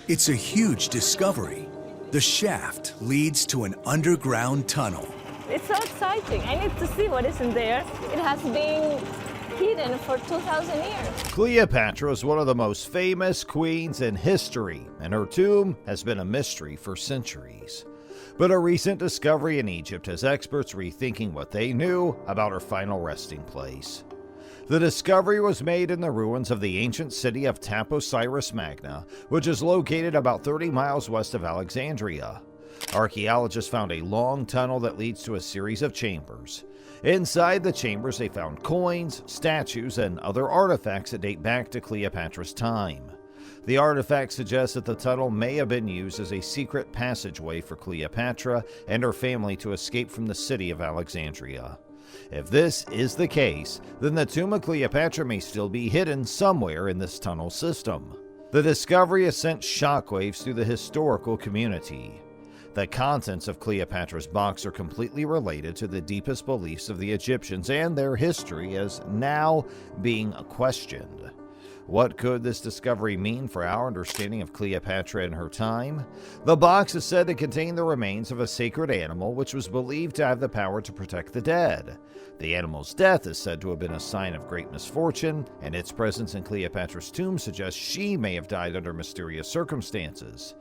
It's a huge discovery. The shaft leads to an underground tunnel. It's so exciting. I need to see what is in there. It has been hidden for 2,000 years. Cleopatra is one of the most famous queens in history, and her tomb has been a mystery for centuries. But a recent discovery in Egypt has experts rethinking what they knew about her final resting place. The discovery was made in the ruins of the ancient city of Taposiris Magna, which is located about 30 miles west of Alexandria. Archaeologists found a long tunnel that leads to a series of chambers. Inside the chambers, they found coins, statues, and other artifacts that date back to Cleopatra's time. The artifacts suggest that the tunnel may have been used as a secret passageway for Cleopatra and her family to escape from the city of Alexandria. If this is the case, then the tomb of Cleopatra may still be hidden somewhere in this tunnel system. The discovery has sent shockwaves through the historical community. The contents of Cleopatra's box are completely related to the deepest beliefs of the Egyptians, and their history is now being questioned. What could this discovery mean for our understanding of Cleopatra and her time? The box is said to contain the remains of a sacred animal which was believed to have the power to protect the dead. The animal's death is said to have been a sign of great misfortune, and its presence in Cleopatra's tomb suggests she may have died under mysterious circumstances.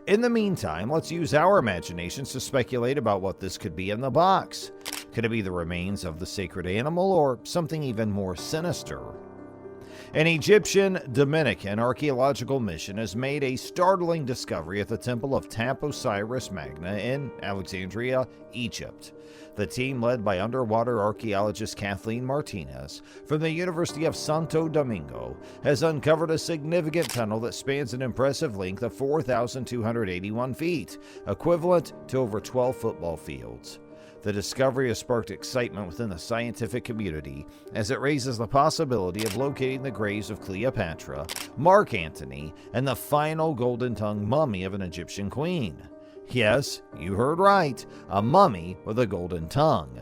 In the meantime, let's use our imaginations to speculate about what this could be in the box. Could it be the remains of the sacred animal, or something even more sinister? An Egyptian Dominican archaeological mission has made a startling discovery at the temple of Taposiris Magna in Alexandria, Egypt. The team, led by underwater archaeologist Kathleen Martinez from the University of Santo Domingo, has uncovered a significant tunnel that spans an impressive length of 4,281 feet, equivalent to over 12 football fields. The discovery has sparked excitement within the scientific community as it raises the possibility of locating the graves of Cleopatra, Mark Antony, and the final golden-tongued mummy of an Egyptian queen. Yes, you heard right, a mummy with a golden tongue.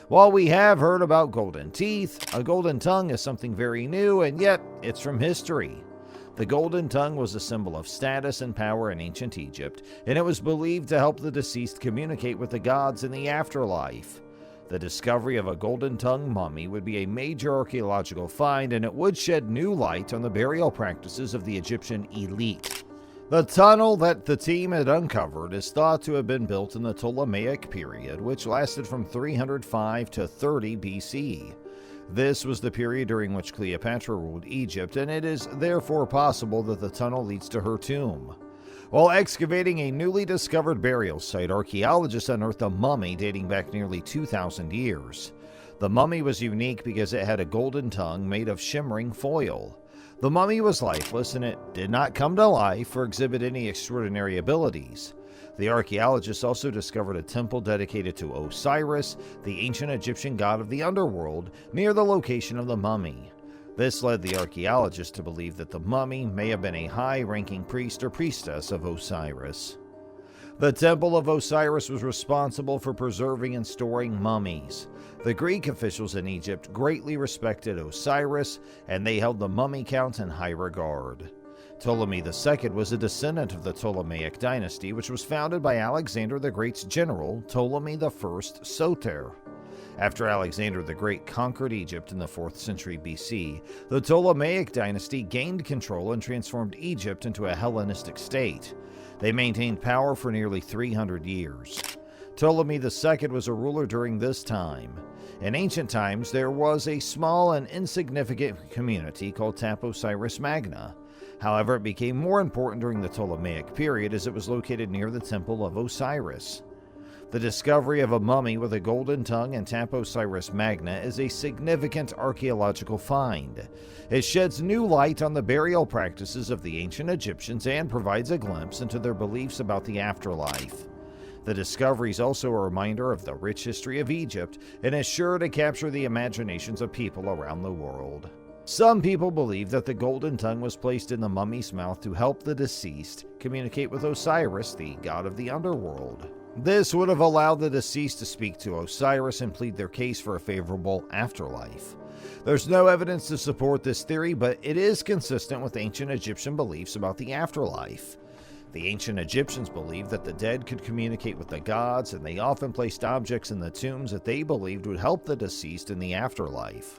While we have heard about golden teeth, a golden tongue is something very new, and yet it's from history. The golden tongue was a symbol of status and power in ancient Egypt, and it was believed to help the deceased communicate with the gods in the afterlife. The discovery of a golden-tongued mummy would be a major archaeological find, and it would shed new light on the burial practices of the Egyptian elite. The tunnel that the team had uncovered is thought to have been built in the Ptolemaic period, which lasted from 305 to 30 BC. This was the period during which Cleopatra ruled Egypt, and it is therefore possible that the tunnel leads to her tomb. While excavating a newly discovered burial site, archaeologists unearthed a mummy dating back nearly 2,000 years. The mummy was unique because it had a golden tongue made of shimmering foil. The mummy was lifeless, and it did not come to life or exhibit any extraordinary abilities. The archaeologists also discovered a temple dedicated to Osiris, the ancient Egyptian god of the underworld, near the location of the mummy. This led the archaeologists to believe that the mummy may have been a high-ranking priest or priestess of Osiris. The Temple of Osiris was responsible for preserving and storing mummies. The Greek officials in Egypt greatly respected Osiris, and they held the mummy count in high regard. Ptolemy II was a descendant of the Ptolemaic dynasty, which was founded by Alexander the Great's general, Ptolemy I Soter. After Alexander the Great conquered Egypt in the 4th century BC, the Ptolemaic dynasty gained control and transformed Egypt into a Hellenistic state. They maintained power for nearly 300 years. Ptolemy II was a ruler during this time. In ancient times, there was a small and insignificant community called Taposiris Magna. However, it became more important during the Ptolemaic period as it was located near the Temple of Osiris. The discovery of a mummy with a golden tongue in Taposiris Magna is a significant archaeological find. It sheds new light on the burial practices of the ancient Egyptians and provides a glimpse into their beliefs about the afterlife. The discovery is also a reminder of the rich history of Egypt and is sure to capture the imaginations of people around the world. Some people believe that the golden tongue was placed in the mummy's mouth to help the deceased communicate with Osiris, the god of the underworld. This would have allowed the deceased to speak to Osiris and plead their case for a favorable afterlife. There's no evidence to support this theory, but it is consistent with ancient Egyptian beliefs about the afterlife. The ancient Egyptians believed that the dead could communicate with the gods, and they often placed objects in the tombs that they believed would help the deceased in the afterlife.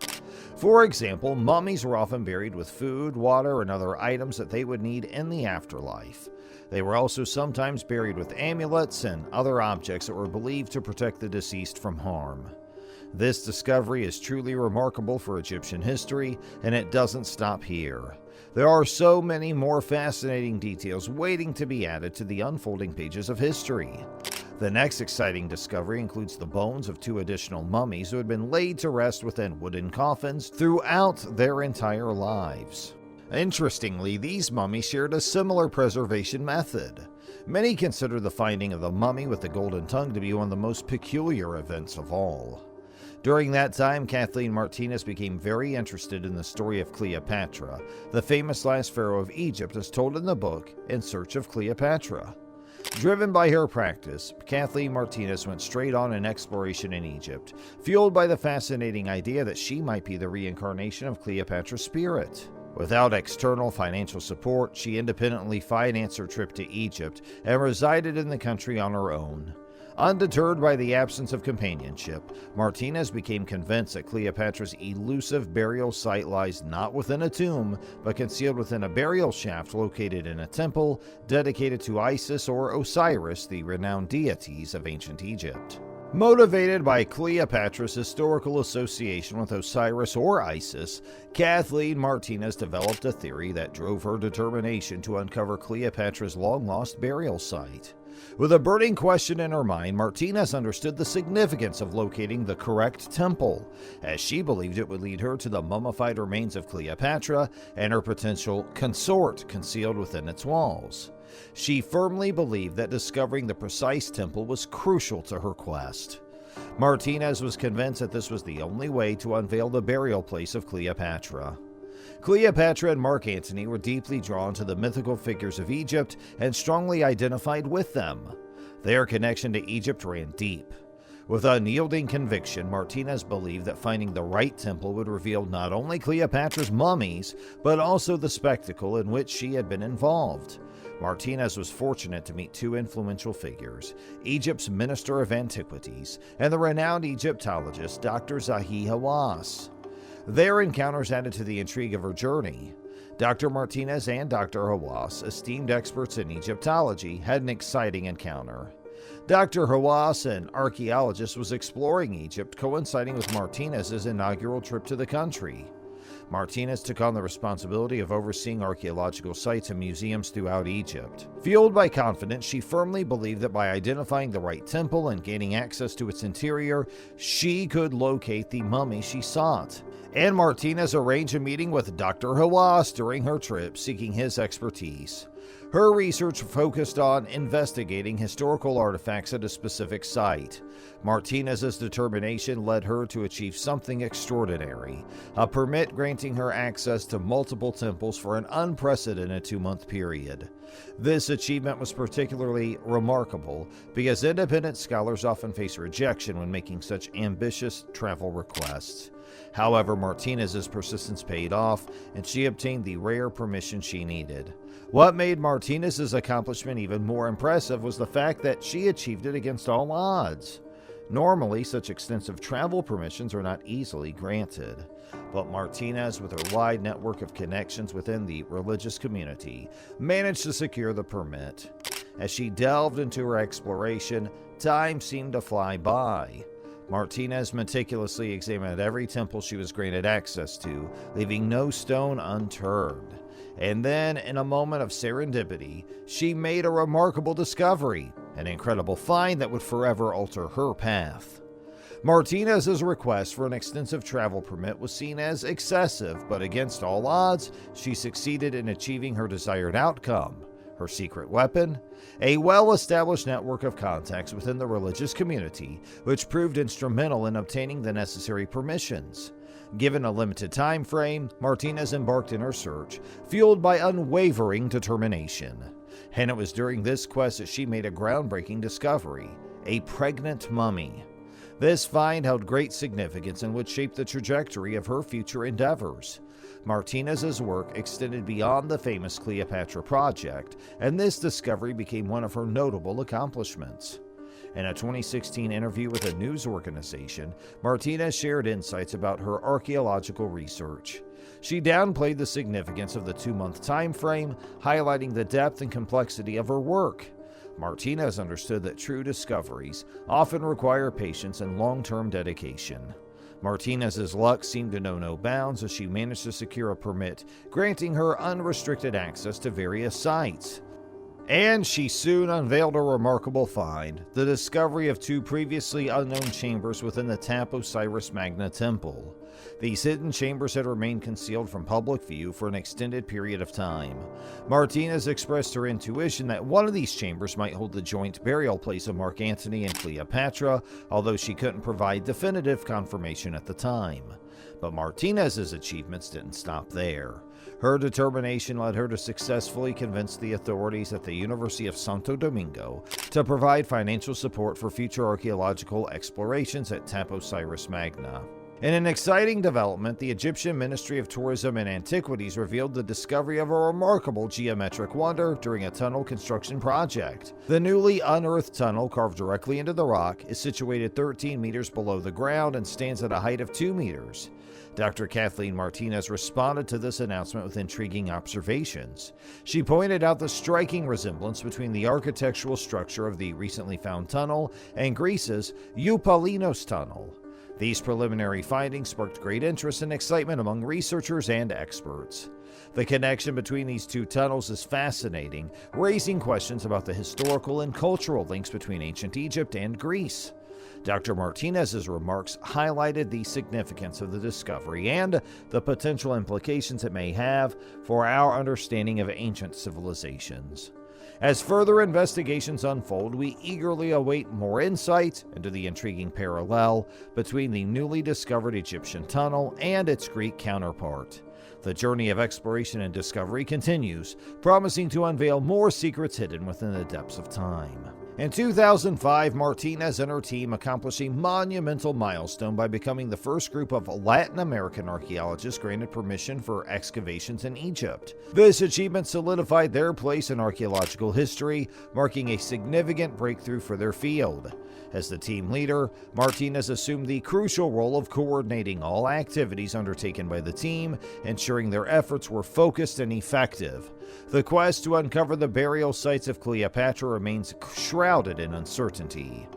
For example, mummies were often buried with food, water, and other items that they would need in the afterlife. They were also sometimes buried with amulets and other objects that were believed to protect the deceased from harm. This discovery is truly remarkable for Egyptian history, and it doesn't stop here. There are so many more fascinating details waiting to be added to the unfolding pages of history. The next exciting discovery includes the bones of 2 additional mummies who had been laid to rest within wooden coffins throughout their entire lives. Interestingly, these mummies shared a similar preservation method. Many consider the finding of the mummy with the golden tongue to be one of the most peculiar events of all. During that time, Kathleen Martinez became very interested in the story of Cleopatra, the famous last pharaoh of Egypt as told in the book In Search of Cleopatra. Driven by her practice, Kathleen Martinez went straight on an exploration in Egypt, fueled by the fascinating idea that she might be the reincarnation of Cleopatra's spirit. Without external financial support, she independently financed her trip to Egypt and resided in the country on her own. Undeterred by the absence of companionship, Martinez became convinced that Cleopatra's elusive burial site lies not within a tomb, but concealed within a burial shaft located in a temple dedicated to Isis or Osiris, the renowned deities of ancient Egypt. Motivated by Cleopatra's historical association with Osiris or Isis, Kathleen Martinez developed a theory that drove her determination to uncover Cleopatra's long-lost burial site. With a burning question in her mind, Martinez understood the significance of locating the correct temple, as she believed it would lead her to the mummified remains of Cleopatra and her potential consort concealed within its walls. She firmly believed that discovering the precise temple was crucial to her quest. Martinez was convinced that this was the only way to unveil the burial place of Cleopatra. Cleopatra and Mark Antony were deeply drawn to the mythical figures of Egypt and strongly identified with them. Their connection to Egypt ran deep. With unyielding conviction, Martinez believed that finding the right temple would reveal not only Cleopatra's mummies, but also the spectacle in which she had been involved. Martinez was fortunate to meet 2 influential figures, Egypt's Minister of Antiquities and the renowned Egyptologist Dr. Zahi Hawass. Their encounters added to the intrigue of her journey. Dr. Martinez and Dr. Hawass, esteemed experts in Egyptology, had an exciting encounter. Dr. Hawass, an archaeologist, was exploring Egypt, coinciding with Martinez's inaugural trip to the country. Martinez took on the responsibility of overseeing archaeological sites and museums throughout Egypt. Fueled by confidence, she firmly believed that by identifying the right temple and gaining access to its interior, she could locate the mummy she sought. And Martinez arranged a meeting with Dr. Hawass during her trip, seeking his expertise. Her research focused on investigating historical artifacts at a specific site. Martinez's determination led her to achieve something extraordinary, a permit granting her access to multiple temples for an unprecedented 2-month period. This achievement was particularly remarkable because independent scholars often face rejection when making such ambitious travel requests. However, Martinez's persistence paid off, and she obtained the rare permission she needed. What made Martinez's accomplishment even more impressive was the fact that she achieved it against all odds. Normally, such extensive travel permissions are not easily granted, but Martinez, with her wide network of connections within the religious community, managed to secure the permit. As she delved into her exploration, time seemed to fly by. Martinez meticulously examined every temple she was granted access to, leaving no stone unturned. And then, in a moment of serendipity, she made a remarkable discovery, an incredible find that would forever alter her path. Martinez's request for an extensive travel permit was seen as excessive, but against all odds, she succeeded in achieving her desired outcome. Her secret weapon? A well-established network of contacts within the religious community, which proved instrumental in obtaining the necessary permissions. Given a limited time frame, Martinez embarked in her search, fueled by unwavering determination. And it was during this quest that she made a groundbreaking discovery: a pregnant mummy. This find held great significance and would shape the trajectory of her future endeavors. Martinez's work extended beyond the famous Cleopatra project, and this discovery became one of her notable accomplishments. In a 2016 interview with a news organization, Martinez shared insights about her archaeological research. She downplayed the significance of the 2-month time frame, highlighting the depth and complexity of her work. Martinez understood that true discoveries often require patience and long-term dedication. Martinez's luck seemed to know no bounds as she managed to secure a permit, granting her unrestricted access to various sites. And she soon unveiled a remarkable find, the discovery of 2 previously unknown chambers within the Taposiris Magna temple. These hidden chambers had remained concealed from public view for an extended period of time. Martinez expressed her intuition that one of these chambers might hold the joint burial place of Mark Antony and Cleopatra, although she couldn't provide definitive confirmation at the time. But Martinez's achievements didn't stop there. Her determination led her to successfully convince the authorities at the University of Santo Domingo to provide financial support for future archaeological explorations at Taposiris Magna. In an exciting development, the Egyptian Ministry of Tourism and Antiquities revealed the discovery of a remarkable geometric wonder during a tunnel construction project. The newly unearthed tunnel, carved directly into the rock, is situated 13 meters below the ground and stands at a height of 2 meters. Dr. Kathleen Martinez responded to this announcement with intriguing observations. She pointed out the striking resemblance between the architectural structure of the recently found tunnel and Greece's Eupalinos tunnel. These preliminary findings sparked great interest and excitement among researchers and experts. The connection between these 2 tunnels is fascinating, raising questions about the historical and cultural links between ancient Egypt and Greece. Dr. Martinez's remarks highlighted the significance of the discovery and the potential implications it may have for our understanding of ancient civilizations. As further investigations unfold, we eagerly await more insights into the intriguing parallel between the newly discovered Egyptian tunnel and its Greek counterpart. The journey of exploration and discovery continues, promising to unveil more secrets hidden within the depths of time. In 2005, Martinez and her team accomplished a monumental milestone by becoming the first group of Latin American archaeologists granted permission for excavations in Egypt. This achievement solidified their place in archaeological history, marking a significant breakthrough for their field. As the team leader, Martinez assumed the crucial role of coordinating all activities undertaken by the team, ensuring their efforts were focused and effective. The quest to uncover the burial sites of Cleopatra remains shrouded in uncertainty.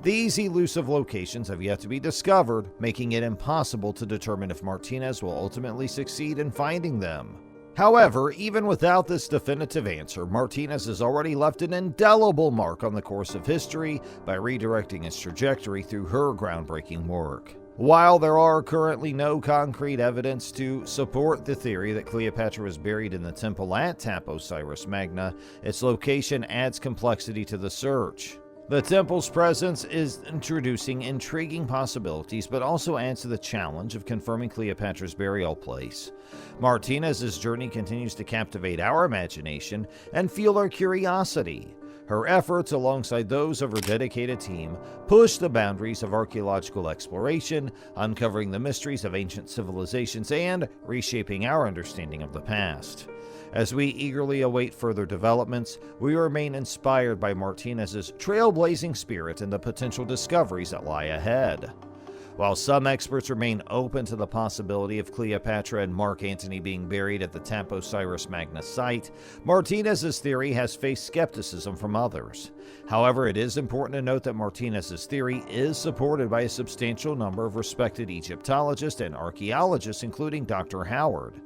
These elusive locations have yet to be discovered, making it impossible to determine if Martinez will ultimately succeed in finding them. However, even without this definitive answer, Martinez has already left an indelible mark on the course of history by redirecting its trajectory through her groundbreaking work. While there are currently no concrete evidence to support the theory that Cleopatra was buried in the temple at Taposiris Magna, its location adds complexity to the search. The temple's presence is introducing intriguing possibilities, but also adds to the challenge of confirming Cleopatra's burial place. Martinez's journey continues to captivate our imagination and fuel our curiosity. Her efforts, alongside those of her dedicated team, push the boundaries of archaeological exploration, uncovering the mysteries of ancient civilizations and reshaping our understanding of the past. As we eagerly await further developments, we remain inspired by Martinez's trailblazing spirit and the potential discoveries that lie ahead. While some experts remain open to the possibility of Cleopatra and Mark Antony being buried at the Taposiris Magna site, Martinez's theory has faced skepticism from others. However, it is important to note that Martinez's theory is supported by a substantial number of respected Egyptologists and archaeologists, including Dr. Howard.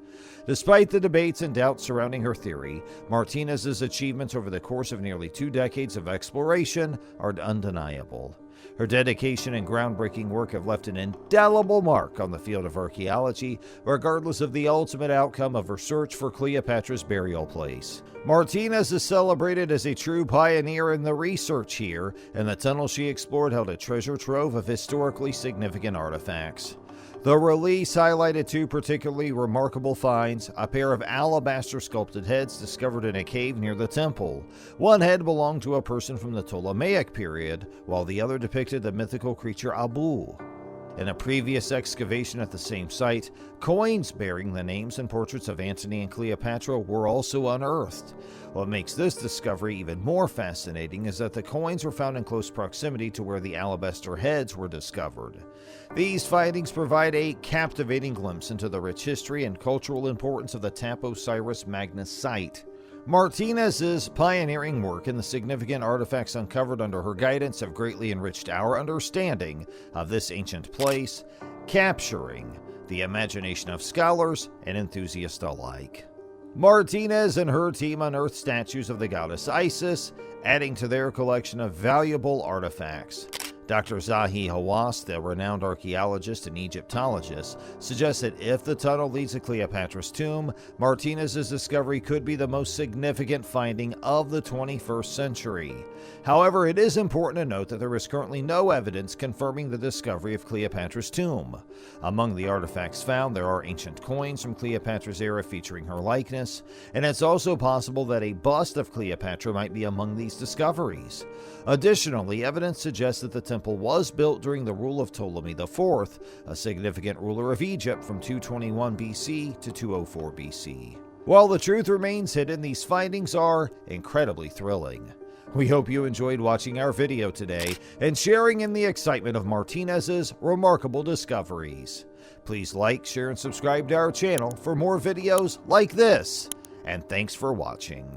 Despite the debates and doubts surrounding her theory, Martinez's achievements over the course of nearly 2 decades of exploration are undeniable. Her dedication and groundbreaking work have left an indelible mark on the field of archaeology, regardless of the ultimate outcome of her search for Cleopatra's burial place. Martinez is celebrated as a true pioneer in the research here, and the tunnel she explored held a treasure trove of historically significant artifacts. The release highlighted 2 particularly remarkable finds: a pair of alabaster sculpted heads discovered in a cave near the temple. One head belonged to a person from the Ptolemaic period, while the other depicted the mythical creature Abu. In a previous excavation at the same site, coins bearing the names and portraits of Antony and Cleopatra were also unearthed. What makes this discovery even more fascinating is that the coins were found in close proximity to where the alabaster heads were discovered. These findings provide a captivating glimpse into the rich history and cultural importance of the Taposiris Magna site. Martinez's pioneering work and the significant artifacts uncovered under her guidance have greatly enriched our understanding of this ancient place, capturing the imagination of scholars and enthusiasts alike. Martinez and her team unearthed statues of the goddess Isis, adding to their collection of valuable artifacts. Dr. Zahi Hawass, the renowned archaeologist and Egyptologist, suggests that if the tunnel leads to Cleopatra's tomb, Martinez's discovery could be the most significant finding of the 21st century. However, it is important to note that there is currently no evidence confirming the discovery of Cleopatra's tomb. Among the artifacts found, there are ancient coins from Cleopatra's era featuring her likeness, and it's also possible that a bust of Cleopatra might be among these discoveries. Additionally, evidence suggests that the temple was built during the rule of Ptolemy IV, a significant ruler of Egypt from 221 BC to 204 BC. While the truth remains hidden, these findings are incredibly thrilling. We hope you enjoyed watching our video today and sharing in the excitement of Martinez's remarkable discoveries. Please like, share, and subscribe to our channel for more videos like this. And thanks for watching.